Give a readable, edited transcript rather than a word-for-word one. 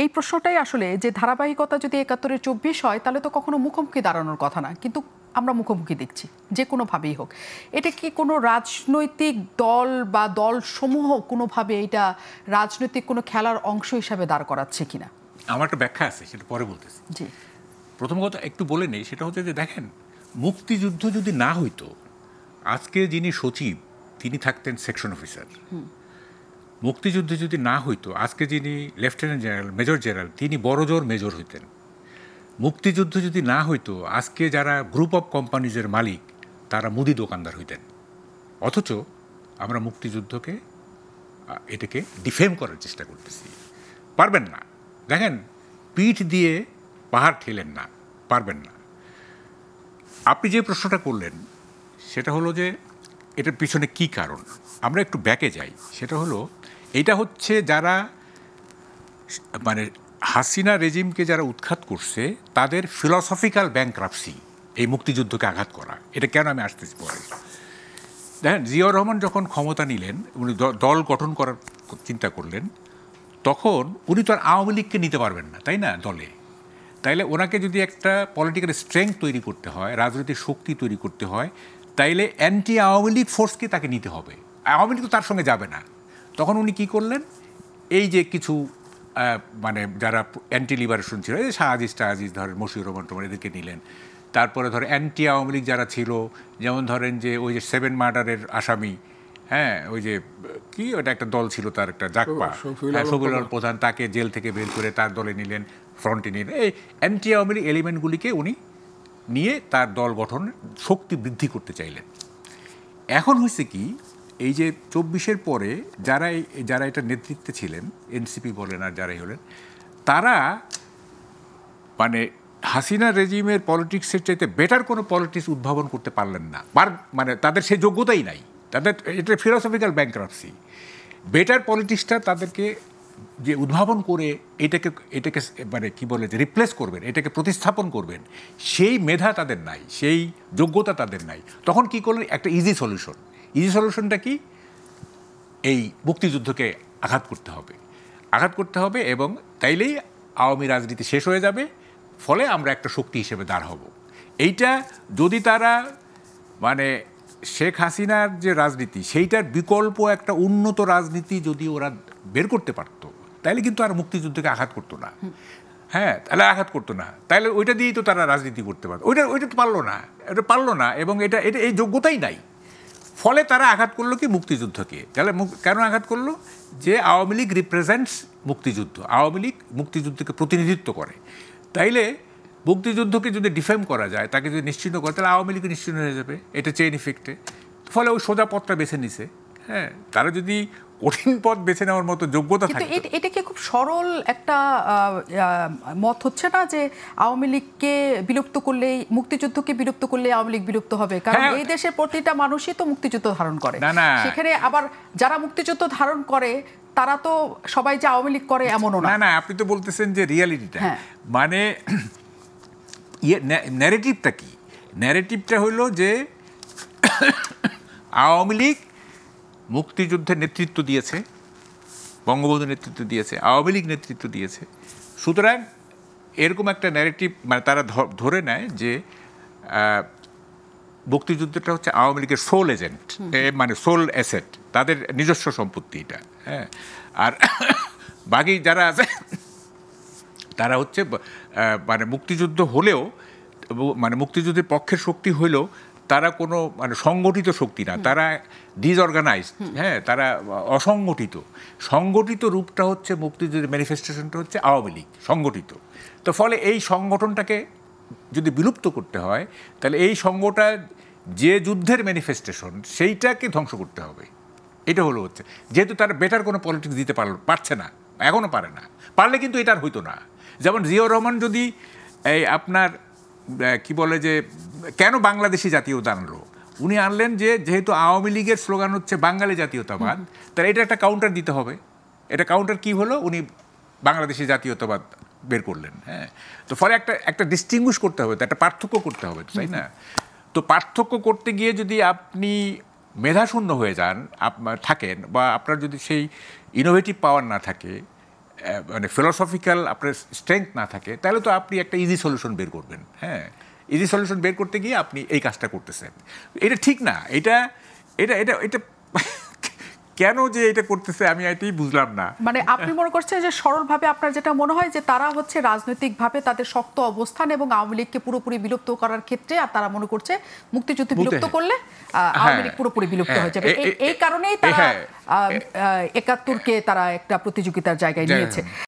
এই প্রশ্নটাই আসলে যে ধারাবাহিকতা যদি ৭১-এর ২৪ হয় তাহলে তো কখনো মুখোমুখি দাঁড়ানোর কথা না, কিন্তু আমরা মুখোমুখি দেখছি যে কোনোভাবেই হোক। এটা কি কোনো রাজনৈতিক দল বা দলসমূহ কোনোভাবে এটা রাজনৈতিক কোনো খেলার অংশ হিসাবে দাঁড় করাচ্ছে কিনা? আমার একটা ব্যাখ্যা আছে, সেটা পরে বলতেছি। জি, প্রথম কথা একটু বলে নেই, সেটা হচ্ছে যে দেখেন, মুক্তিযুদ্ধ যদি না হইতো আজকে যিনি সচিব তিনি থাকতেন সেকশন অফিসার। মুক্তিযুদ্ধ যদি না হইতো আজকে যিনি লেফটেন্যান্ট জেনারেল, মেজর জেনারেল, তিনি বড়জোর মেজর হইতেন। মুক্তিযুদ্ধ যদি না হইতো আজকে যারা গ্রুপ অফ কোম্পানিজের মালিক তারা মুদি দোকানদার হইতেন। অথচ আমরা মুক্তিযুদ্ধকে এটাকে ডিফেম করার চেষ্টা করতেছি। পারবেন না। দেখেন, পিঠ দিয়ে পাহাড় ঠেলেন না, পারবেন না। আপনি যে প্রশ্নটা করলেন সেটা হলো যে এটার পিছনে কি কারণ। আমরা একটু ব্যাকে যাই। সেটা হলো, এটা হচ্ছে যারা মানে হাসিনা রেজিমকে যারা উৎখাত করছে তাদের ফিলসফিক্যাল ব্যাংক্রাপসি এই মুক্তিযুদ্ধকে আঘাত করা। এটা কেন আমি আসতেছি পরে। দেখেন, জিয়াউর রহমান যখন ক্ষমতা নিলেন, উনি দল গঠন করার চিন্তা করলেন, তখন উনি তো আর আওয়ামী লীগকে নিতে পারবেন না, তাই না, দলে। তাইলে ওনাকে যদি একটা পলিটিক্যাল স্ট্রেংথ তৈরি করতে হয়, রাজনৈতিক শক্তি তৈরি করতে হয়, তাইলে অ্যান্টি আওয়ামী লীগ ফোর্সকে তাকে নিতে হবে। আওয়ামী লীগ তো তার সঙ্গে যাবে না। তখন উনি কি করলেন, এই যে কিছু মানে যারা অ্যান্টি লিবারেশন ছিল, এই শাহজিজ টাহাজিজ ধরেন, মশিউর রহমান টমান, এদেরকে নিলেন। তারপরে ধরেন অ্যান্টি আওয়ামী লীগ যারা ছিল, যেমন ধরেন যে ওই যে 7 মার্ডারের আসামি, হ্যাঁ, ওই যে কি ওটা একটা দল ছিল তার একটা জাকপা, শফিউল প্রধান, তাকে জেল থেকে বের করে তার দলে নিলেন, ফ্রন্টে নিলেন। এই অ্যান্টি আওয়ামী লীগ এলিমেন্টগুলিকে উনি নিয়ে তার দল গঠন শক্তি বৃদ্ধি করতে চাইলেন। এখন হয়েছে কি, এই যে ২৪-এর পরে যারা এটা নেতৃত্বে ছিলেন, এনসিপি বলেন আর যারাই হলেন, তারা মানে হাসিনা রেজিমের পলিটিক্সের চাইতে বেটার কোনো পলিটিক্স উদ্ভাবন করতে পারলেন না। মানে তাদের সেই যোগ্যতাই নাই। তাদের এটা ফিলোসফিক্যাল ব্যাংক্রাপসি। বেটার পলিটিক্সটা তাদেরকে যে উদ্ভাবন করে এটাকে মানে কি বলে যে রিপ্লেস করবেন, এটাকে প্রতিস্থাপন করবেন, সেই মেধা তাদের নাই, সেই যোগ্যতা তাদের নাই। তখন কি করলেন, একটা ইজি সলিউশন। ইজি সলিউশনটা কি, এই মুক্তিযুদ্ধকে আঘাত করতে হবে এবং তাইলেই আওয়ামী রাজনীতি শেষ হয়ে যাবে, ফলে আমরা একটা শক্তি হিসেবে দাঁড় হব। এইটা যদি তারা মানে শেখ হাসিনার যে রাজনীতি সেইটার বিকল্প একটা উন্নত রাজনীতি যদি ওরা বের করতে পারতো, তাইলে কিন্তু আর মুক্তিযুদ্ধকে আঘাত করতো না। হ্যাঁ, তাহলে আঘাত করতো না, তাহলে ওইটা দিয়েই তো তারা রাজনীতি করতে পারতো। ওইটা তো পারলো না এবং এটা এই যোগ্যতাই নাই। ফলে তারা আঘাত করলো কি, মুক্তিযুদ্ধকে। তাহলে কেন আঘাত করলো, যে আওয়ামী লীগ রিপ্রেজেন্টস মুক্তিযুদ্ধ, আওয়ামী লীগ মুক্তিযুদ্ধকে প্রতিনিধিত্ব করে। তাইলে মুক্তিযুদ্ধকে যদি ডিফেম করা যায়, তাকে যদি নিশ্চিন্ন করে, তাহলে আওয়ামী লীগ নিশ্চিন্ন হয়ে যাবে। এটা চেইন ইফেক্টে। ফলে ওই সোজা পথটা বেছে নিছে। হ্যাঁ, তারা যদি কঠিন পথ বেছে নেওয়ার মতো যোগ্যতা থাকে। এটা কি খুব সরল একটা মত হচ্ছে না, যে আওয়ামী লীগকে বিলুপ্ত করলেই, মুক্তিযুদ্ধকে বিলুপ্ত করলে আওয়ামী লীগ বিলুপ্ত হবে? কারণ এই দেশের প্রতিটা মানুষই তো মুক্তিযুদ্ধ ধারণ করে। সেখানে আবার যারা মুক্তিযুদ্ধ ধারণ করে তারা তো সবাই যে আওয়ামী লীগ করে এমনও না। না, আপনি তো বলতেছেন যে রিয়ালিটিটা, মানে ন্যারেটিভটা কি? ন্যারেটিভটা হলো যে আওয়ামী লীগ মুক্তিযুদ্ধের নেতৃত্ব দিয়েছে, বঙ্গবন্ধু নেতৃত্ব দিয়েছে, আওয়ামী লীগ নেতৃত্ব দিয়েছে। সুতরাং এরকম একটা ন্যারেটিভ, মানে তারা ধরে নেয় যে মুক্তিযুদ্ধটা হচ্ছে আওয়ামী লীগের সোল এজেন্ট, মানে সোল অ্যাসেট, তাদের নিজস্ব সম্পত্তি এটা। হ্যাঁ, আর বাকি যারা আছে তারা হচ্ছে মানে মুক্তিযুদ্ধ হলেও, মানে মুক্তিযুদ্ধের পক্ষের শক্তি হলেও তারা কোনো মানে সংগঠিত শক্তি না, তারা ডিসঅর্গানাইজড। হ্যাঁ, তারা অসংগঠিত। সংগঠিত রূপটা হচ্ছে মুক্তিযুদ্ধের ম্যানিফেস্টেশনটা হচ্ছে আওয়ামী লীগ, সংগঠিত। তো ফলে এই সংগঠনটাকে যদি বিলুপ্ত করতে হয়, তাহলে এই সংঘটা যে যুদ্ধের ম্যানিফেস্টেশন সেইটাকে ধ্বংস করতে হবে। এটা হচ্ছে, যেহেতু তারা বেটার কোনো পলিটিক্স দিতে পারছে না, এখনও পারে না। পারলে কিন্তু এটা আর হইতো না। যেমন জিয়াউর রহমান যদি এই আপনার কি বলে যে কেন বাংলাদেশি জাতীয়তা আনলো, উনি আনলেন যে যেহেতু আওয়ামী লীগের স্লোগান হচ্ছে বাঙালি জাতীয়তাবাদ, তাহলে এটা একটা কাউন্টার দিতে হবে। এটা কাউন্টার কি হলো, উনি বাংলাদেশি জাতীয়তাবাদ বের করলেন। হ্যাঁ, তো ফলে একটা ডিস্টিংগুইশ করতে হবে, একটা পার্থক্য করতে হবে, তাই না? তো পার্থক্য করতে গিয়ে যদি আপনি মেধাশূন্য হয়ে থাকেন, বা আপনার যদি সেই ইনোভেটিভ পাওয়ার না থাকে, মানে ফিলোসফিক্যাল আপনার স্ট্রেংথ না থাকে, তাহলে তো আপনি একটা ইজি সলিউশন বের করবেন। হ্যাঁ, ইজি সলিউশন বের করতে গিয়ে আপনি এই কাজটা করতেছেন, এটা ঠিক না। এটা এটা এটা এটা কেন যে এটা করতেছে আমি এটাই বুঝলাম না। মানে আপনি মনে করছেন যে সরলভাবে আপনার যেটা মনে হয় যে তারা হচ্ছে রাজনৈতিকভাবে তাদের শক্ত অবস্থান এবং আওয়ামী লীগকে পুরোপুরি বিলুপ্ত করার ক্ষেত্রে, আর তারা মনে করছে মুক্তিযুদ্ধ বিলুপ্ত করলে আওয়ামী লীগ পুরোপুরি বিলুপ্ত হয়ে যাবে, এই কারণেই তারা ৭১কে তারা একটা প্রতিযোগিতার জায়গায় নিয়েছে।